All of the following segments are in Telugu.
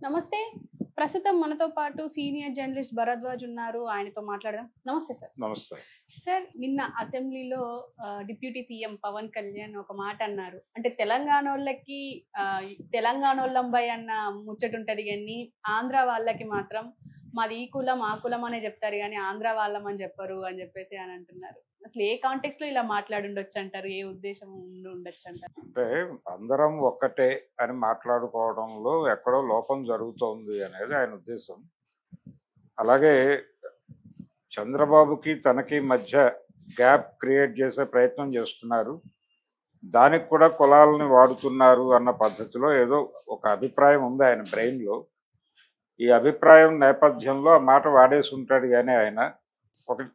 నమస్తే. ప్రస్తుతం మనతో పాటు సీనియర్ జర్నలిస్ట్ భరద్వాజ్ ఉన్నారు. ఆయనతో మాట్లాడదాం. నమస్తే సార్. నమస్తే. సార్, నిన్న అసెంబ్లీలో డిప్యూటీ సీఎం పవన్ కళ్యాణ్ ఒక మాట అన్నారు. అంటే తెలంగాణోళ్ళకి తెలంగాణోళ్ళంబై అన్న ముచ్చట ఉంటది కానీ ఆంధ్ర వాళ్ళకి మాత్రం మాది ఈ కులం ఆ కులం అనే చెప్తారు కానీ ఆంధ్ర వాళ్ళం అని చెప్పరు అని చెప్పేసి అని అంటున్నారు. అసలు ఏ కాంటెక్స్ట్ లో ఇలా మాట్లాడుండొచ్చు అంటారు? ఏ ఉద్దేశం ఉండొచ్చు అంటారు? అంటే అందరం ఒక్కటే అని మాట్లాడుకోవడంలో ఎక్కడో లోపం జరుగుతోంది అనేది ఆయన ఉద్దేశం. అలాగే చంద్రబాబుకి తనకి మధ్య గ్యాప్ క్రియేట్ చేసే ప్రయత్నం చేస్తున్నారు. దానికి కూడా కులాలని వాడుతున్నారు అన్న పద్ధతిలో ఏదో ఒక అభిప్రాయం ఉంది ఆయన బ్రెయిన్లో. ఈ అభిప్రాయం నేపథ్యంలో ఆ మాట వాడేసి ఉంటాడు. కానీ ఆయన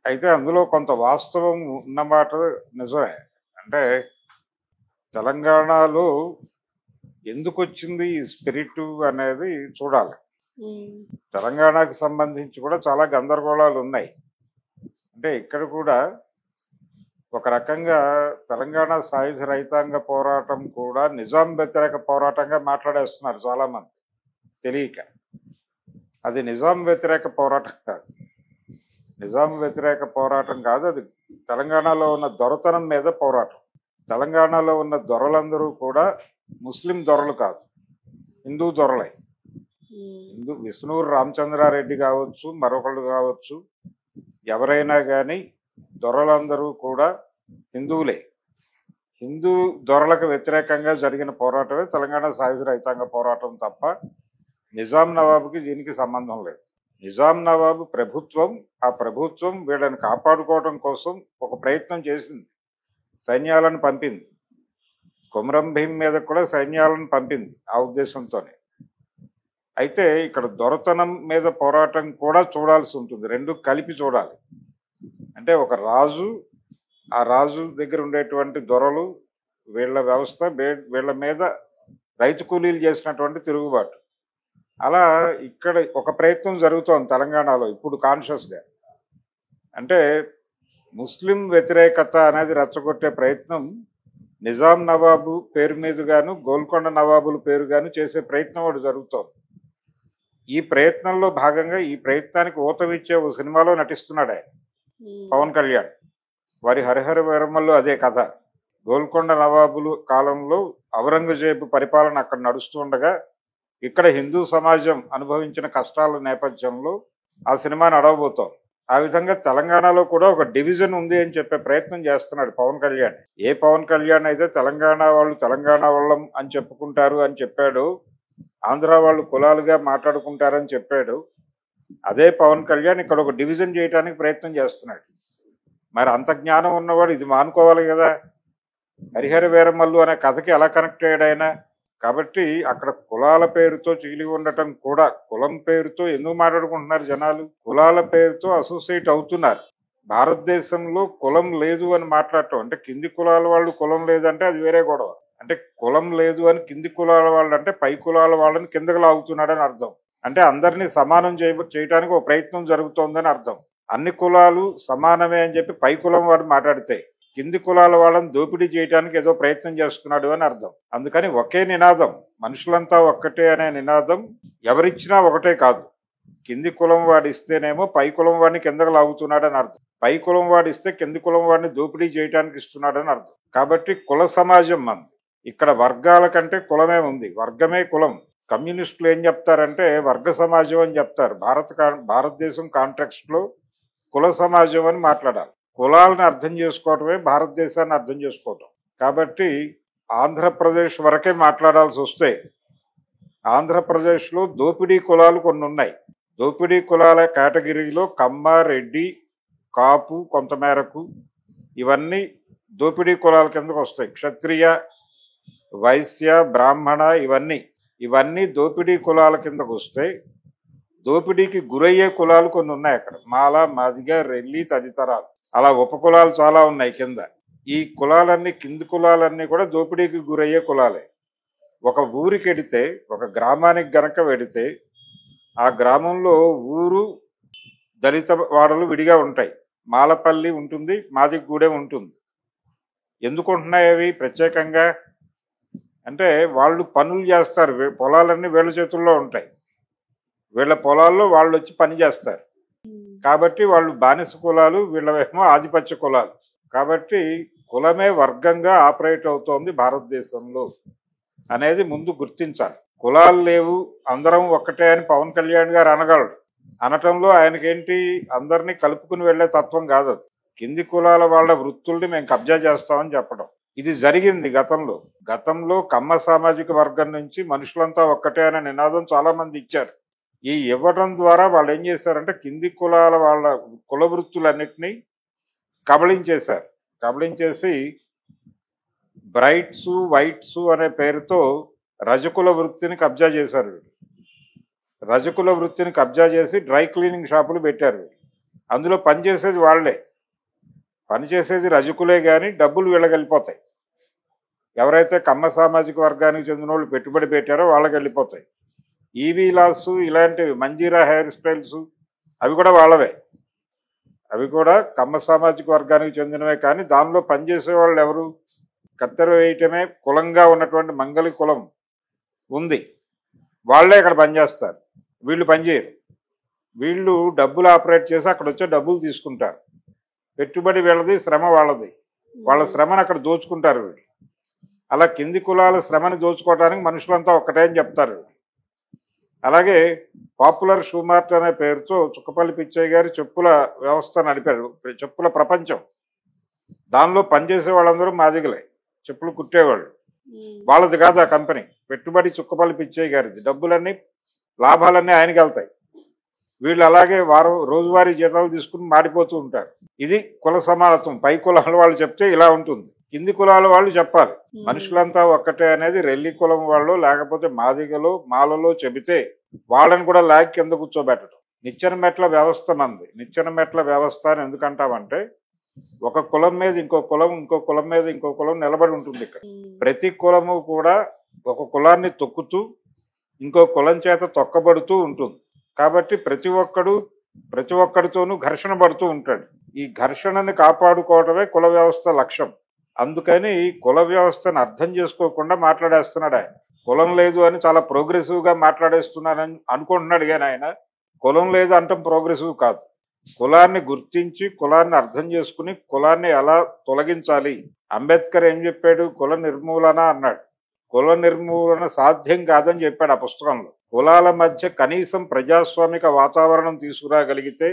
అయితే అందులో కొంత వాస్తవం ఉన్నమాట నిజమే. అంటే తెలంగాణలో ఎందుకు వచ్చింది ఈ స్పిరిట్ అనేది చూడాలి. తెలంగాణకు సంబంధించి కూడా చాలా గందరగోళాలు ఉన్నాయి. అంటే ఇక్కడ కూడా ఒక రకంగా తెలంగాణ సాయుధ రైతాంగ పోరాటం కూడా నిజాం వ్యతిరేక పోరాటంగా మాట్లాడేస్తున్నారు చాలా మంది తెలియక. అది నిజాం వ్యతిరేక పోరాటం కాదు. నిజాం వ్యతిరేక పోరాటం కాదు, అది తెలంగాణలో ఉన్న దొరతనం మీద పోరాటం. తెలంగాణలో ఉన్న దొరలందరూ కూడా ముస్లిం దొరలు కాదు, హిందూ దొరలే. విష్ణూరు రామచంద్రారెడ్డి కావచ్చు, మరొకళ్ళు కావచ్చు, ఎవరైనా కానీ దొరలందరూ కూడా హిందువులే. హిందూ దొరలకు వ్యతిరేకంగా జరిగిన పోరాటమే తెలంగాణ సాయుధ రైతాంగ పోరాటం తప్ప నిజాం నవాబుకి దీనికి సంబంధం లేదు. నిజాం నవాబు ప్రభుత్వం, ఆ ప్రభుత్వం వీళ్ళని కాపాడుకోవడం కోసం ఒక ప్రయత్నం చేసింది, సైన్యాలను పంపింది. కొమరం భీం మీద కూడా సైన్యాలను పంపింది ఆ ఉద్దేశంతోనే. అయితే ఇక్కడ దొరతనం మీద పోరాటం కూడా చూడాల్సి ఉంటుంది, రెండు కలిపి చూడాలి. అంటే ఒక రాజు, ఆ రాజు దగ్గర ఉండేటువంటి దొరలు, వీళ్ళ వ్యవస్థ, వీళ్ళ మీద రైతు కూలీలు చేసినటువంటి తిరుగుబాటు. అలా ఇక్కడ ఒక ప్రయత్నం జరుగుతోంది తెలంగాణలో ఇప్పుడు కాన్షియస్గా. అంటే ముస్లిం వ్యతిరేకత అనేది రెచ్చగొట్టే ప్రయత్నం నిజాం నవాబు పేరు మీదుగాను, గోల్కొండ నవాబుల పేరుగాను చేసే ప్రయత్నం ఒకటి జరుగుతోంది. ఈ ప్రయత్నంలో భాగంగా ఈ ప్రయత్నానికి ఊతమిచ్చే ఓ సినిమాలో నటిస్తున్నాడు ఆయన పవన్ కళ్యాణ్. వారి హరిహర వీరమ్మల్లో అదే కథ. గోల్కొండ నవాబులు కాలంలో ఔరంగజేబు పరిపాలన అక్కడ నడుస్తుండగా ఇక్కడ హిందూ సమాజం అనుభవించిన కష్టాల నేపథ్యంలో ఆ సినిమా నడవబోతోంది. ఆ విధంగా తెలంగాణలో కూడా ఒక డివిజన్ ఉంది అని చెప్పే ప్రయత్నం చేస్తున్నాడు పవన్ కళ్యాణ్. ఏ పవన్ కళ్యాణ్ అయితే తెలంగాణ వాళ్ళు తెలంగాణ వాళ్ళం అని చెప్పుకుంటారు అని చెప్పాడు, ఆంధ్ర వాళ్ళు కులాలుగా మాట్లాడుకుంటారని చెప్పాడు, అదే పవన్ కళ్యాణ్ ఇక్కడ ఒక డివిజన్ చేయడానికి ప్రయత్నం చేస్తున్నాడు. మరి అంత జ్ఞానం ఉన్నవాడు ఇది మానుకోవాలి కదా. హరిహర వీరమల్లు అనే కథకి ఎలా కనెక్ట్ అయ్యాడు ఆయన? కాబట్టి అక్కడ కులాల పేరుతో చీలి ఉండటం కూడా, కులం పేరుతో ఎందుకు మాట్లాడుకుంటున్నారు జనాలు? కులాల పేరుతో అసోసియేట్ అవుతున్నారు. భారతదేశంలో కులం లేదు అని మాట్లాడటం అంటే, కింది కులాల వాళ్ళు కులం లేదంటే అది వేరే గొడవ. అంటే కులం లేదు అని కింది కులాల వాళ్ళు అంటే పై కులాల వాళ్ళని కిందకు లాగుతున్నాడని అర్థం. అంటే అందరినీ సమానం చేయడానికి ఒక ప్రయత్నం జరుగుతోందని అర్థం. అన్ని కులాలు సమానమే అని చెప్పి పై కులం వాడు మాట్లాడితే కింది కులాల వాళ్ళని దోపిడీ చేయడానికి ఏదో ప్రయత్నం చేస్తున్నాడు అని అర్థం. అందుకని ఒకే నినాదం, మనుషులంతా ఒక్కటే అనే నినాదం ఎవరిచ్చినా ఒకటే కాదు. కింది కులం వాడిస్తేనేమో పై కులం వాడిని కిందకు లాగుతున్నాడు అని అర్థం, పై కులం వాడిస్తే కింది కులం వాడిని దోపిడీ చేయడానికి ఇస్తున్నాడు అని అర్థం. కాబట్టి కుల సమాజం మంది. ఇక్కడ వర్గాల కంటే కులమే ఉంది, వర్గమే కులం. కమ్యూనిస్టులు ఏం చెప్తారంటే వర్గ సమాజం అని చెప్తారు. భారతదేశం కాంటెక్స్ట్ లో కుల సమాజం అని మాట్లాడాలి. కులాలను అర్థం చేసుకోవటమే భారతదేశాన్ని అర్థం చేసుకోవటం. కాబట్టి ఆంధ్రప్రదేశ్ వరకే మాట్లాడాల్సి వస్తే, ఆంధ్రప్రదేశ్లో దోపిడీ కులాలు కొన్ని ఉన్నాయి. దోపిడీ కులాల కేటగిరీలో కమ్మ, రెడ్డి, కాపు కొంతమేరకు ఇవన్నీ దోపిడీ కులాల కిందకు వస్తాయి. క్షత్రియ, వైశ్య, బ్రాహ్మణ ఇవన్నీ దోపిడీ కులాల కిందకు వస్తాయి. దోపిడీకి గురయ్యే కులాలు కొన్ని ఉన్నాయి అక్కడ, మాల, మాదిగ, రెల్లి తదితరాలు. అలా ఉపకులాలు చాలా ఉన్నాయి కింద. ఈ కులాలన్నీ, కింది కులాలన్నీ కూడా దోపిడీకి గురయ్యే కులాలే. ఒక ఊరికి వెడితే, ఒక గ్రామానికి గనక వెడితే, ఆ గ్రామంలో ఊరు దళిత వాడలు విడిగా ఉంటాయి. మాలపల్లి ఉంటుంది, మాదిగూడెం ఉంటుంది. ఎందుకు ఉంటున్నాయి అవి ప్రత్యేకంగా? అంటే వాళ్ళు పనులు చేస్తారు, పొలాలన్నీ వీళ్ళ చేతుల్లో ఉంటాయి. వీళ్ళ పొలాల్లో వాళ్ళు వచ్చి పని చేస్తారు. కాబట్టి వాళ్ళు బానిస కులాలు, వీళ్ళేమో ఆధిపత్య కులాలు. కాబట్టి కులమే వర్గంగా ఆపరేట్ అవుతోంది భారతదేశంలో అనేది ముందు గుర్తించాలి. కులాలు లేవు, అందరం ఒక్కటే అని పవన్ కళ్యాణ్ గారు అనగలడు. అనటంలో ఆయనకేంటి, అందరినీ కలుపుకుని వెళ్లే తత్వం కాదు అది. కింది కులాల వాళ్ళ వృత్తుల్ని మేము కబ్జా చేస్తామని చెప్పడం ఇది జరిగింది గతంలో కమ్మ సామాజిక వర్గం నుంచి మనుషులంతా ఒక్కటే అనే నినాదం చాలా మంది ఇచ్చారు. ఈ ఇవ్వడం ద్వారా వాళ్ళు ఏం చేశారంటే కింది కులాల వాళ్ళ కుల వృత్తులన్నిటినీ కబళించేసి బ్రైట్స్ వైట్స్ అనే పేరుతో రజకుల వృత్తిని కబ్జా చేశారు. రజకుల వృత్తిని కబ్జా చేసి డ్రై క్లీనింగ్ షాపులు పెట్టారు. అందులో పనిచేసేది వాళ్లే, పనిచేసేది రజకులే, కానీ డబ్బులు వీళ్ళకెళ్ళిపోతాయి. ఎవరైతే కమ్మ సామాజిక వర్గానికి చెందిన వాళ్ళు పెట్టుబడి పెట్టారో వాళ్ళకి వెళ్ళిపోతాయి. ఈవీ లాస్, ఇలాంటి మంజీరా హెయిర్ స్టైల్స్ అవి కూడా వాళ్ళవే, అవి కూడా కమ్మ సామాజిక వర్గానికి చెందినవే. కానీ దానిలో పనిచేసే వాళ్ళు ఎవరు, కత్తెర వేయటమే కులంగా ఉన్నటువంటి మంగళి కులం ఉంది, వాళ్లే ఇక్కడ పనిచేస్తారు. వీళ్ళు పనిచేయరు. వీళ్ళు డబ్బులు ఆపరేట్ చేసి అక్కడ వచ్చే డబ్బులు తీసుకుంటారు. పెట్టుబడి వీళ్ళది, శ్రమ వాళ్ళది. వాళ్ళ శ్రమను అక్కడ దోచుకుంటారు వీళ్ళు. అలా కింది కులాల శ్రమని దోచుకోవడానికి మనుషులంతా ఒక్కటే అని చెప్తారు. అలాగే పాపులర్ షూ మార్ట్ అనే పేరుతో చుక్కపల్లి పిచ్చయ్య గారు చెప్పుల వ్యవస్థ నడిపారు, చెప్పుల ప్రపంచం. దానిలో పనిచేసే వాళ్ళందరూ మాదిగలే, చెప్పులు కుట్టేవాళ్ళు. వాళ్ళది కాదు ఆ కంపెనీ, పెట్టుబడి చుక్కపల్లి పిచ్చయ్య గారిది. డబ్బులన్నీ, లాభాలన్నీ ఆయనకి వెళ్తాయి. వీళ్ళు అలాగే రోజువారీ జీతాలు తీసుకుని మాడిపోతూ ఉంటారు. ఇది కుల సమానత్వం. పై కులాల వాళ్ళు చెప్తే ఇలా ఉంటుంది, కింది కులాల వాళ్ళు చెప్పాలి మనుషులంతా ఒక్కటే అనేది. రెల్లి కులం వాళ్ళు లేకపోతే మాదిగలో మాలలో చెబితే వాళ్ళని కూడా లాగి కింద కూర్చోబెట్టడం. నిచ్చెన మెట్ల వ్యవస్థ మంది. నిచ్చెన మెట్ల వ్యవస్థ అని ఎందుకంటామంటే, ఒక కులం మీద ఇంకో కులం, ఇంకో కులం మీద ఇంకో కులం నిలబడి ఉంటుంది. ఇక్కడ ప్రతి కులము కూడా ఒక కులాన్ని తొక్కుతూ ఇంకో కులం చేత తొక్కబడుతూ ఉంటుంది. కాబట్టి ప్రతి ఒక్కడితోనూ ఘర్షణ పడుతూ ఉంటాడు. ఈ ఘర్షణని కాపాడుకోవటమే కుల వ్యవస్థ లక్ష్యం. అందుకని కుల వ్యవస్థను అర్థం చేసుకోకుండా మాట్లాడేస్తున్నాడు ఆయన. కులం లేదు అని చాలా ప్రోగ్రెసివ్ గా మాట్లాడేస్తున్నానని అనుకుంటున్నాడు, కానీ ఆయన కులం లేదు అంటాం ప్రోగ్రెసివ్ కాదు. కులాన్ని గుర్తించి కులాన్ని అర్థం చేసుకుని కులాన్ని ఎలా తొలగించాలి. అంబేద్కర్ ఏం చెప్పాడు, కుల నిర్మూలన అన్నాడు. కుల నిర్మూలన సాధ్యం కాదని చెప్పాడు ఆ పుస్తకంలో. కులాల మధ్య కనీసం ప్రజాస్వామిక వాతావరణం తీసుకురాగలిగితే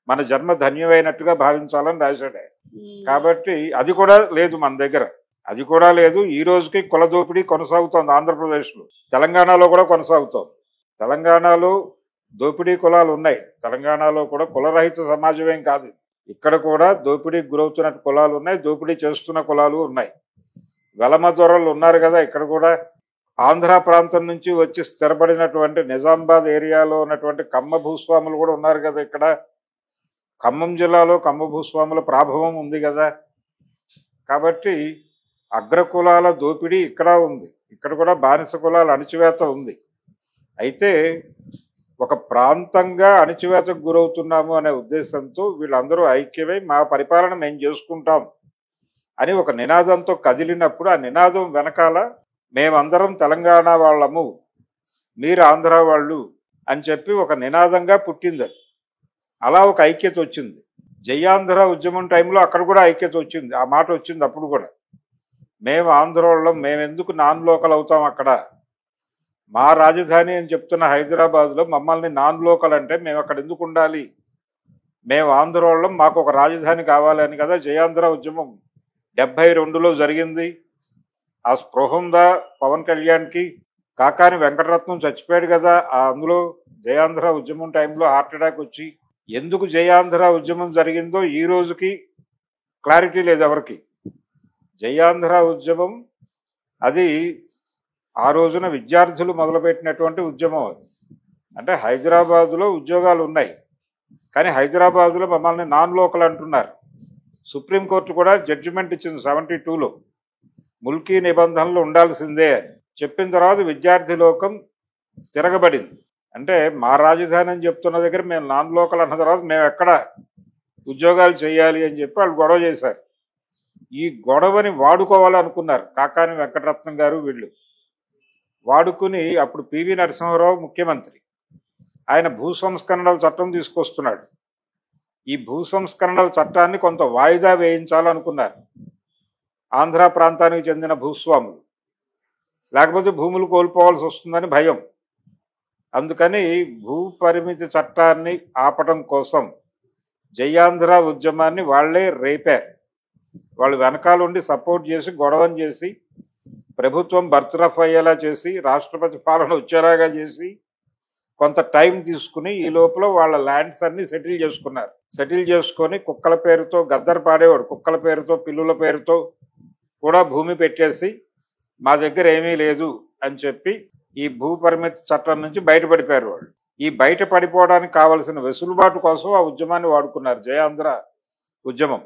మన జన్మ ధన్యమైనట్టుగా భావించాలని రాశాడు. కాబట్టి అది కూడా లేదు మన దగ్గర, అది కూడా లేదు. ఈ రోజుకి కుల దోపిడీ కొనసాగుతోంది ఆంధ్రప్రదేశ్లో. తెలంగాణలో కూడా కొనసాగుతోంది. తెలంగాణలో దోపిడీ కులాలు ఉన్నాయి. తెలంగాణలో కూడా కులరహిత సమాజం ఏం కాదు. ఇక్కడ కూడా దోపిడీకి గురవుతున్న కులాలు ఉన్నాయి, దోపిడీ చేస్తున్న కులాలు ఉన్నాయి. వెలమ దొరలు ఉన్నారు కదా ఇక్కడ కూడా. ఆంధ్ర ప్రాంతం నుంచి వచ్చి స్థిరపడినటువంటి నిజామాబాద్ ఏరియాలో ఉన్నటువంటి కమ్మ భూస్వాములు కూడా ఉన్నారు కదా ఇక్కడ. ఖమ్మం జిల్లాలో కమ్మ భూస్వాముల ప్రాభవం ఉంది కదా. కాబట్టి అగ్రకులాల దోపిడీ ఇక్కడ ఉంది. ఇక్కడ కూడా బానిస కులాల అణచివేత ఉంది. అయితే ఒక ప్రాంతంగా అణచివేతకు గురవుతున్నాము అనే ఉద్దేశంతో వీళ్ళందరూ ఐక్యమై మా పరిపాలన మేము చేసుకుంటాం అని ఒక నినాదంతో కదిలినప్పుడు, ఆ నినాదం వెనకాల మేమందరం తెలంగాణ వాళ్ళము, మీరు ఆంధ్ర వాళ్ళు అని చెప్పి ఒక నినాదంగా పుట్టింది అది. అలా ఒక ఐక్యత వచ్చింది. జయాంధ్ర ఉద్యమం టైంలో అక్కడ కూడా ఐక్యత వచ్చింది, ఆ మాట వచ్చింది అప్పుడు కూడా. మేము ఆంధ్ర వాళ్ళం, మేమెందుకు నాన్ లోకల్ అవుతాం, అక్కడ మా రాజధాని అని చెప్తున్న హైదరాబాద్లో మమ్మల్ని నాన్ లోకల్ అంటే మేము అక్కడ ఎందుకు ఉండాలి, మేము ఆంధ్ర వాళ్ళం, మాకు ఒక రాజధాని కావాలని కదా జయాంధ్ర ఉద్యమం 72లో జరిగింది. ఆ స్పృహ ఉందా పవన్ కళ్యాణ్కి? కాకాని వెంకటరత్నం చచ్చిపోయాడు కదా అందులో జయాంధ్ర ఉద్యమం టైంలో హార్ట్ అటాక్ వచ్చి. ఎందుకు జయాంధ్ర ఉద్యమం జరిగిందో ఈ రోజుకి క్లారిటీ లేదు ఎవరికి. జయాంధ్ర ఉద్యమం అది ఆ రోజున విద్యార్థులు మొదలుపెట్టినటువంటి ఉద్యమం. అది అంటే హైదరాబాదులో ఉద్యోగాలు ఉన్నాయి, కానీ హైదరాబాదులో మమ్మల్ని నాన్ లోకల్ అంటున్నారు. సుప్రీంకోర్టు కూడా జడ్జిమెంట్ ఇచ్చింది 72లో, ముల్కీ నిబంధనలు ఉండాల్సిందే అని చెప్పిన తర్వాత విద్యార్థి లోకం తిరగబడింది. అంటే మా రాజధాని అని చెప్తున్న దగ్గర మేము నాన్ లోకల్ అన్న తర్వాత మేము ఎక్కడ ఉద్యోగాలు చేయాలి అని చెప్పి వాళ్ళు గొడవ చేశారు. ఈ గొడవని వాడుకోవాలనుకున్నారు కాకాని వెంకటరత్నం గారు వీళ్ళు. వాడుకుని అప్పుడు పివి నరసింహారావు ముఖ్యమంత్రి, ఆయన భూ సంస్కరణల చట్టం తీసుకొస్తున్నాడు. ఈ భూ సంస్కరణల చట్టాన్ని కొంత వాయిదా వేయించాలనుకున్నారు ఆంధ్ర ప్రాంతానికి చెందిన భూస్వాములు. లేకపోతే భూములు కోల్పోవాల్సి వస్తుందని భయం. అందుకని భూ పరిమితి చట్టాన్ని ఆపటం కోసం జయాంధ్ర ఉద్యమాన్ని వాళ్లే రేపారు. వాళ్ళు వెనకాలండి సపోర్ట్ చేసి గొడవని చేసి ప్రభుత్వం బర్తరఫ్ అయ్యేలా చేసి రాష్ట్రపతి పాలన వచ్చేలాగా చేసి కొంత టైం తీసుకుని ఈ లోపల వాళ్ళ ల్యాండ్స్ అన్ని సెటిల్ చేసుకున్నారు. సెటిల్ చేసుకొని కుక్కల పేరుతో గద్దర్ పాడేవాడు, కుక్కల పేరుతో పిల్లుల పేరుతో కూడా భూమి పెట్టేసి మా దగ్గర ఏమీ లేదు అని చెప్పి ఈ భూ పరిమితి చట్టం నుంచి బయటపడిపోయారు వాళ్ళు. ఈ బయట పడిపోవడానికి కావలసిన వెసులుబాటు కోసం ఆ ఉద్యమాన్ని వాడుకున్నారు, జయాంధ్ర ఉద్యమం.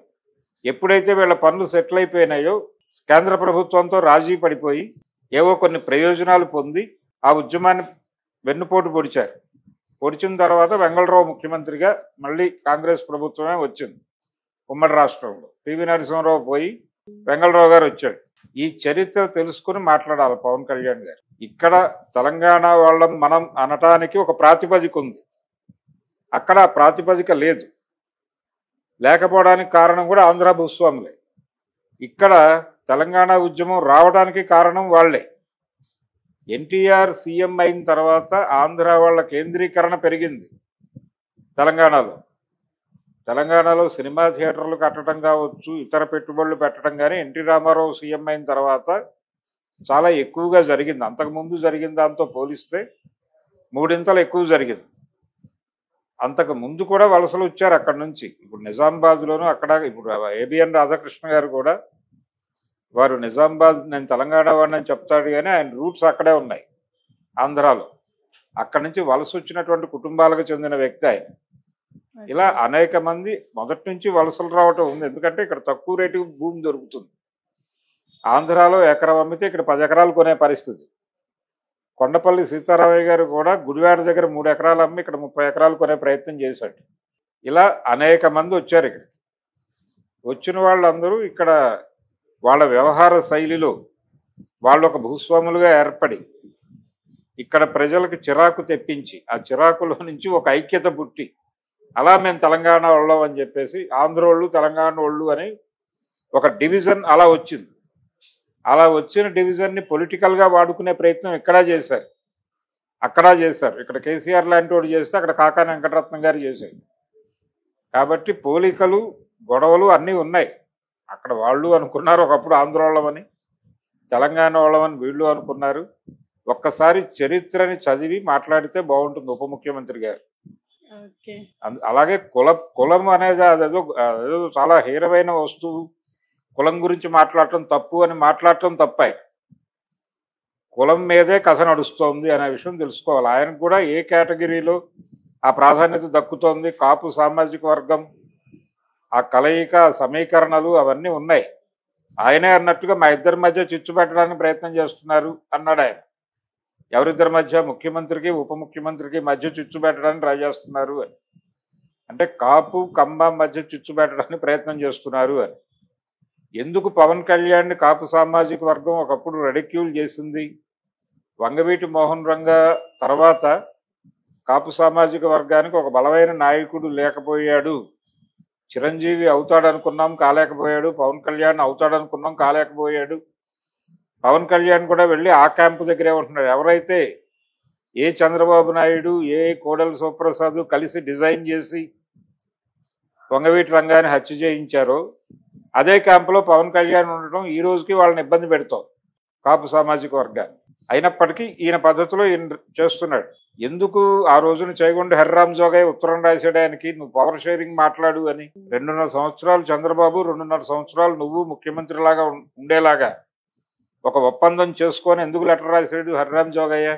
ఎప్పుడైతే వీళ్ళ పనులు సెటిల్ అయిపోయినాయో కేంద్ర ప్రభుత్వంతో రాజీ పడిపోయి ఏవో కొన్ని ప్రయోజనాలు పొంది ఆ ఉద్యమాన్ని వెన్నుపోటు పొడిచారు. పొడిచిన తర్వాత వెంగళరావు ముఖ్యమంత్రిగా మళ్ళీ కాంగ్రెస్ ప్రభుత్వమే వచ్చింది ఉమ్మడి రాష్ట్రంలో. పివి నరసింహారావు పోయి వెంగళరావు గారు వచ్చాడు. ఈ చరిత్ర తెలుసుకుని మాట్లాడాలి పవన్ కళ్యాణ్ గారు. ఇక్కడ తెలంగాణ వాళ్ళం మనం అనటానికి ఒక ప్రాతిపదిక ఉంది, అక్కడ ఆ ప్రాతిపదిక లేదు. లేకపోవడానికి కారణం కూడా ఆంధ్ర భూస్వాములే. ఇక్కడ తెలంగాణ ఉద్యమం రావడానికి కారణం వాళ్లే. ఎన్టీఆర్ సీఎం అయిన తర్వాత ఆంధ్ర వాళ్ళ కేంద్రీకరణ పెరిగింది తెలంగాణలో. తెలంగాణలో సినిమా థియేటర్లు కట్టడం కావచ్చు, ఇతర పెట్టుబడులు పెట్టడం కానీ ఎన్టీ రామారావు సీఎం అయిన తర్వాత చాలా ఎక్కువగా జరిగింది. అంతకుముందు జరిగిన దాంతో పోలిస్తే 3 ఇంతలు ఎక్కువ జరిగింది. అంతకు ముందు కూడా వలసలు వచ్చారు అక్కడి నుంచి. ఇప్పుడు నిజామాబాద్లోనూ అక్కడ ఇప్పుడు ఏబిఎన్ రాధాకృష్ణ గారు కూడా వారు నిజామాబాద్ నేను తెలంగాణ వాడిని చెప్తాడు కానీ ఆయన రూట్స్ అక్కడే ఉన్నాయి ఆంధ్రాలో. అక్కడి నుంచి వలస వచ్చినటువంటి కుటుంబాలకు చెందిన వ్యక్తి ఆయన. ఇలా అనేక మంది మొదటి నుంచి వలసలు రావటం ఉంది. ఎందుకంటే ఇక్కడ తక్కువ రేటుకు భూమి దొరుకుతుంది. ఆంధ్రాలో ఎకరం అమ్మితే ఇక్కడ 10 ఎకరాలు కొనే పరిస్థితి. కొండపల్లి సీతారామయ్య గారు కూడా గుడివాడ దగ్గర 3 ఎకరాలు అమ్మి ఇక్కడ 30 ఎకరాలు కొనే ప్రయత్నం చేశాడు. ఇలా అనేక మంది వచ్చారు ఇక్కడ. వచ్చిన వాళ్ళందరూ ఇక్కడ వాళ్ళ వ్యవహార శైలిలో వాళ్ళు ఒక భూస్వాములుగా ఏర్పడి ఇక్కడ ప్రజలకు చిరాకు తెప్పించి ఆ చిరాకులో నుంచి ఒక ఐక్యత పుట్టి అలా మేము తెలంగాణ వాళ్ళం అని చెప్పేసి ఆంధ్రోళ్ళు తెలంగాణ వాళ్ళు అని ఒక డివిజన్ అలా వచ్చింది. అలా వచ్చిన డివిజన్ని పొలిటికల్గా వాడుకునే ప్రయత్నం ఇక్కడ చేశారు, అక్కడ చేశారు. ఇక్కడ కేసీఆర్ లాంటి వాడు చేస్తే అక్కడ కాకాని వెంకటరత్నం గారు చేశారు. కాబట్టి పోలికలు గొడవలు అన్నీ ఉన్నాయి. అక్కడ వాళ్ళు అనుకున్నారు ఒకప్పుడు ఆంధ్ర వాళ్ళమని, తెలంగాణ వాళ్ళమని వీళ్ళు అనుకున్నారు. ఒక్కసారి చరిత్రని చదివి మాట్లాడితే బాగుంటుంది ఉప ముఖ్యమంత్రి గారు. అలాగే కులం అనేది అదేదో చాలా హీనమైన వస్తువు, కులం గురించి మాట్లాడటం తప్పు అని మాట్లాడటం తప్పాయి. కులం మీదే కథ నడుస్తోంది అనే విషయం తెలుసుకోవాలి. ఆయనకు కూడా ఏ కేటగిరీలో ఆ ప్రాధాన్యత దక్కుతోంది, కాపు సామాజిక వర్గం, ఆ కలయిక సమీకరణలు అవన్నీ ఉన్నాయి. ఆయనే అన్నట్టుగా మా ఇద్దరి మధ్య చిచ్చు పెట్టడానికి ప్రయత్నం చేస్తున్నారు అన్నాడు ఆయన. ఎవరిద్దరి మధ్య? ముఖ్యమంత్రికి ఉప ముఖ్యమంత్రికి మధ్య చిచ్చు పెట్టడానికి ట్రై చేస్తున్నారు అని. అంటే కాపు కమ్మ మధ్య చిచ్చు పెట్టడానికి ప్రయత్నం చేస్తున్నారు అని. ఎందుకు పవన్ కళ్యాణ్ని కాపు సామాజిక వర్గం ఒకప్పుడు రెడిక్యూల్ చేసింది? వంగవీటి మోహన్ రంగా తర్వాత కాపు సామాజిక వర్గానికి ఒక బలమైన నాయకుడు లేకపోయాడు. చిరంజీవి అవుతాడనుకున్నాం కాలేకపోయాడు, పవన్ కళ్యాణ్ అవుతాడనుకున్నాం కాలేకపోయాడు. పవన్ కళ్యాణ్ కూడా వెళ్ళి ఆ క్యాంపు దగ్గరే ఉంటున్నాడు. ఎవరైతే ఏ చంద్రబాబు నాయుడు ఏ కోడెల శివప్రసాద్ కలిసి డిజైన్ చేసి వంగవీటి రంగాన్ని హత్య చేయించారో అదే క్యాంపులో పవన్ కళ్యాణ్ ఉండటం ఈ రోజుకి వాళ్ళని ఇబ్బంది పెడతాం కాపు సామాజిక వర్గాన్ని. అయినప్పటికీ ఈయన పద్ధతిలో ఈయన చేస్తున్నాడు. ఎందుకు ఆ రోజున చేయగొండ హరిరామ్ జోగయ్య ఉత్తరం రాసేయడానికి నువ్వు పవర్ షేరింగ్ మాట్లాడు అని 2.5 సంవత్సరాలు చంద్రబాబు 2.5 సంవత్సరాలు నువ్వు ముఖ్యమంత్రిలాగా ఉండేలాగా ఒక ఒప్పందం చేసుకొని ఎందుకు లెటర్ రాశాడు హరిరామ్ జోగయ్య?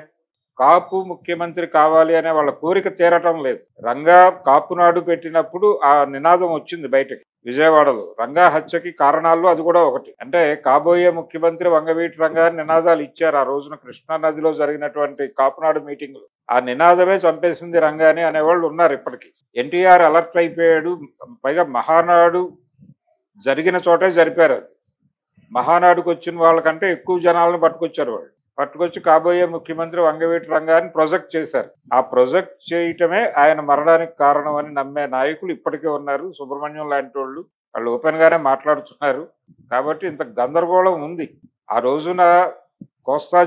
కాపు ముఖ్యమంత్రి కావాలి అనే వాళ్ళ కోరిక తీరటం లేదు. రంగా కాపునాడు పెట్టినప్పుడు ఆ నినాదం వచ్చింది బయటకి విజయవాడలో. రంగా హత్యకి కారణాల్లో అది కూడా ఒకటి. అంటే కాబోయే ముఖ్యమంత్రి వంగవీటి రంగా నినాదాలు ఇచ్చారు ఆ రోజున కృష్ణా నదిలో జరిగినటువంటి కాపునాడు మీటింగ్లో. ఆ నినాదమే చంపేసింది రంగాని అనేవాళ్ళు ఉన్నారు ఇప్పటికీ. ఎన్టీఆర్ అలర్ట్ అయిపోయాడు. పైగా మహానాడు జరిగిన చోటే జరిపారు. అది మహానాడుకు వచ్చిన వాళ్ళకంటే ఎక్కువ జనాలను పట్టుకొచ్చారు వాళ్ళు. పట్టుకొచ్చి కాబోయే ముఖ్యమంత్రి వంగవీటి రంగాన్ని ప్రొజెక్ట్ చేశారు. ఆ ప్రొజెక్ట్ చేయటమే ఆయన మరణానికి కారణం అని నమ్మే నాయకులు ఇప్పటికే ఉన్నారు. సుబ్రహ్మణ్యం లాంటి వాళ్ళు ఓపెన్ గానే మాట్లాడుతున్నారు. కాబట్టి ఇంత గందరగోళం ఉంది. ఆ రోజున కోస్తా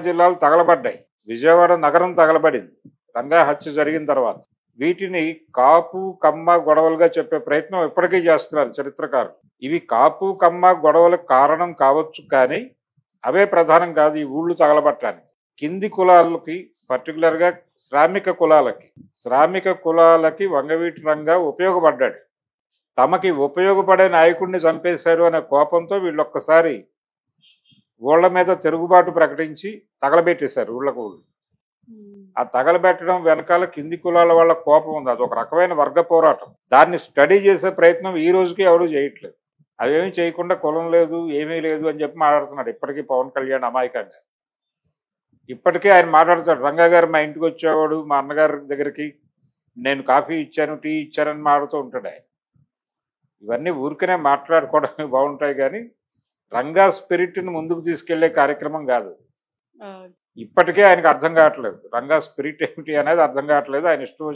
జిల్లాలు తగలబడ్డాయి. విజయవాడ నగరం తగలబడింది రంగా హత్య జరిగిన తర్వాత. వీటిని కాపు కమ్మ గొడవలుగా చెప్పే ప్రయత్నం ఇప్పటికీ చేస్తున్నారు చరిత్రకారులు. ఇవి కాపు కమ్మ గొడవలకు కారణం కావచ్చు, కానీ అవే ప్రధానం కాదు ఈ ఊళ్ళు తగలబట్టడానికి. కింది కులాలకి, పర్టికులర్ గా శ్రామిక కులాలకి వంగవీటి రంగా ఉపయోగపడ్డాడు. తమకి ఉపయోగపడే నాయకుడిని చంపేశారు అనే కోపంతో వీళ్ళు ఒక్కసారి ఊళ్ళ మీద తిరుగుబాటు ప్రకటించి తగలబెట్టేశారు ఊళ్ళకు ఊళ్ళు. ఆ తగలబెట్టడం వెనకాల కింది కులాల వాళ్ళ కోపం ఉంది. అది ఒక రకమైన వర్గ పోరాటం. దాన్ని స్టడీ చేసే ప్రయత్నం ఈ రోజుకి ఎవరు చేయట్లేదు. అవేమీ చేయకుండా కులం లేదు, ఏమీ లేదు అని చెప్పి మాట్లాడుతున్నాడు ఇప్పటికీ పవన్ కళ్యాణ్ అమాయకంగా. ఇప్పటికే ఆయన మాట్లాడుతాడు, రంగా గారు మా ఇంటికి వచ్చేవాడు, మా అన్నగారి దగ్గరికి నేను కాఫీ ఇచ్చాను, టీ ఇచ్చానని మాట్లాడుతూ ఉంటాడు ఆయన. ఇవన్నీ ఊరికనే మాట్లాడుకోవడానికి బాగుంటాయి, కానీ రంగా స్పిరిట్ని ముందుకు తీసుకెళ్లే కార్యక్రమం కాదు. ఇప్పటికే ఆయనకు అర్థం కావట్లేదు రంగా స్పిరిట్ ఏమిటి అనేది అర్థం కావట్లేదు. ఆయన ఇష్టం